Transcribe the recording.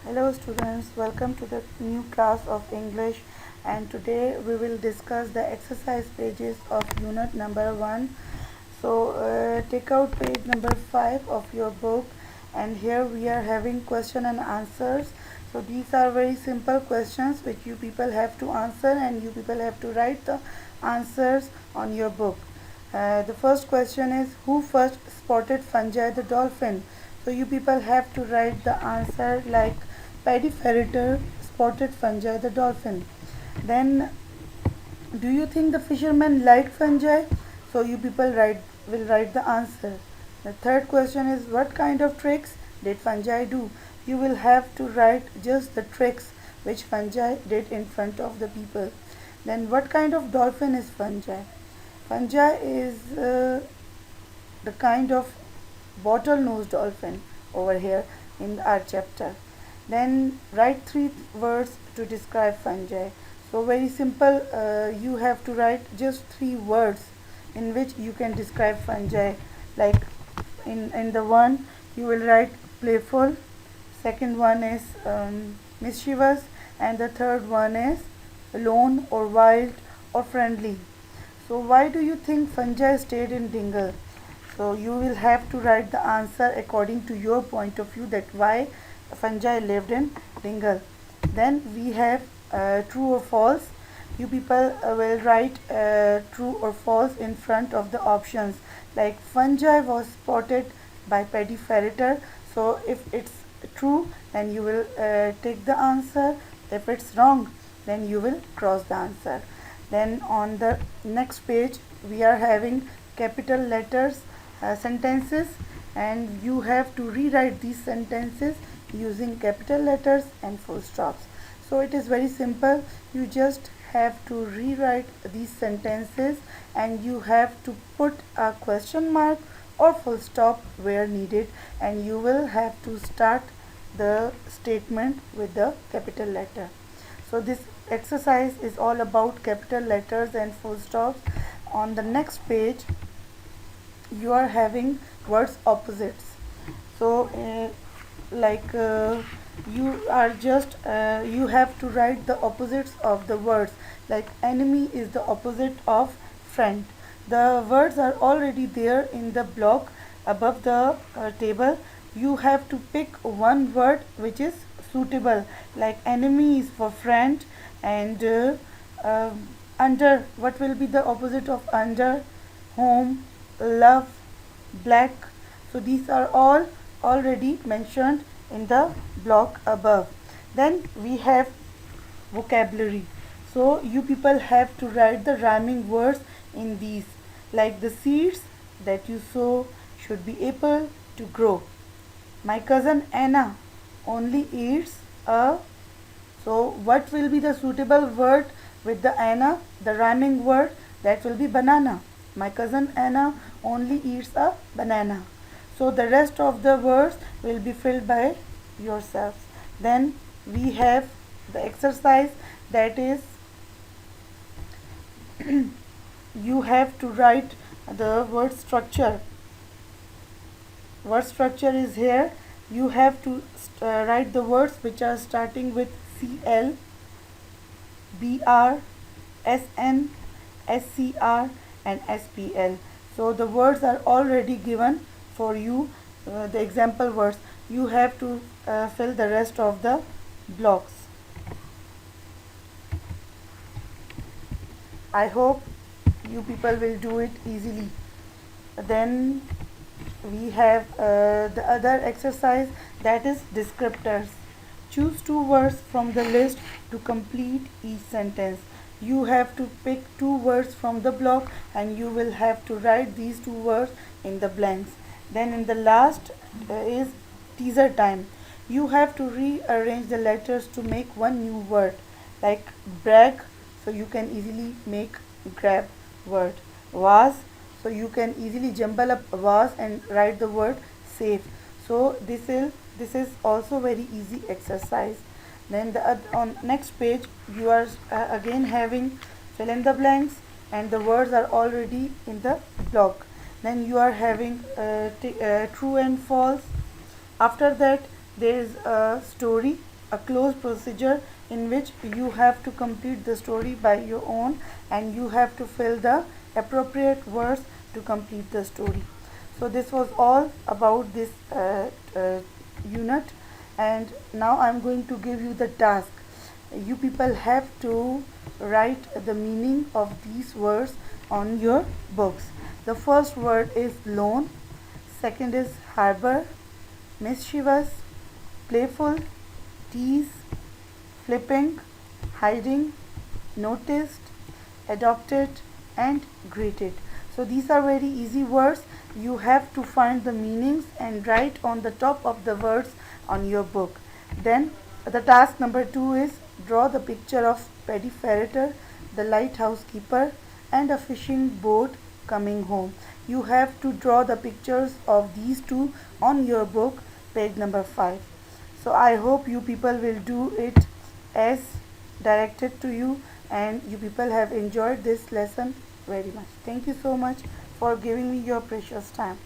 Hello students, welcome to the new class of English, and today we will discuss the exercise pages of unit number 1. So take out page number 5 of your book, and here we are having question and answers. So these are very simple questions which you people have to answer, and you people have to write the answers on your book. The first question is, who first spotted Fungi the dolphin? So you people have to write the answer like Paddy Ferreter spotted Fungi the dolphin. Then, do you think the fishermen like fungi? So you people will write the answer. The third question is, what kind of tricks did fungi do? You will have to write just the tricks which fungi did in front of the people. Then, what kind of dolphin is fungi? Fungi is the kind of bottlenose dolphin over here in our chapter. Then write 3 words to describe fungi. So very simple, you have to write just 3 words in which you can describe fungi. Like in the one you will write playful, second one is mischievous, and the third one is lone or wild or friendly. So why do you think fungi stayed in Dingle? So you will have to write the answer according to your point of view, that why fungi lived in Dingle. Then we have true or false. You people will write true or false in front of the options. Like fungi was spotted by Paddy Ferreter. So if it's true, then you will take the answer. If it's wrong, then you will cross the answer. Then on the next page we are having capital letters sentences, and you have to rewrite these sentences using capital letters and full stops. So it is very simple. You just have to rewrite these sentences, and you have to put a question mark or full stop where needed, and you will have to start the statement with the capital letter. So this exercise is all about capital letters and full stops. On the next page you are having words opposites. So you are just you have to write the opposites of the words. Like enemy is the opposite of friend. The words are already there in the block above the table. You have to pick one word which is suitable. Like enemy is for friend, and under, what will be the opposite of under? Home, love, black. So these are all already mentioned in the block above. Then we have vocabulary. So you people have to write the rhyming words in these. Like the seeds that you sow should be able to grow. My cousin Anna only eats a. So what will be the suitable word with the Anna? The rhyming word, that will be banana. My cousin Anna only eats a banana. So the rest of the words will be filled by yourselves. Then we have the exercise, that is you have to write the word structure. Word structure is here. You have to write the words which are starting with CL, BR, SN, SCR, and SPL. So the words are already given for you, the example words. You have to fill the rest of the blocks. I hope you people will do it easily. Then we have the other exercise, that is descriptors. Choose 2 words from the list to complete each sentence. You have to pick 2 words from the block, and you will have to write these 2 words in the blanks. Then in the last is teaser time. You have to rearrange the letters to make one new word. Like brag, so you can easily make grab word. Was, so you can easily jumble up was and write the word safe. So this is also very easy exercise. Then on next page you are again having fill in the blanks, and the words are already in the block. Then you are having true and false. After that there is a story a closed procedure in which you have to complete the story by your own, and you have to fill the appropriate words to complete the story. So this was all about this unit, and now I'm going to give you the task. You people have to write the meaning of these words on your books. The first word is loan, second is harbor, mischievous, playful, tease, flipping, hiding, noticed, adopted, and greeted. So these are very easy words. You have to find the meanings and write on the top of the words on your book. Then the task number 2 is draw the picture of Paddy Ferreter, the lighthouse keeper, and a fishing boat coming home. You have to draw the pictures of these two on your book, page number 5. So I hope you people will do it as directed to you, and you people have enjoyed this lesson very much. Thank you so much for giving me your precious time.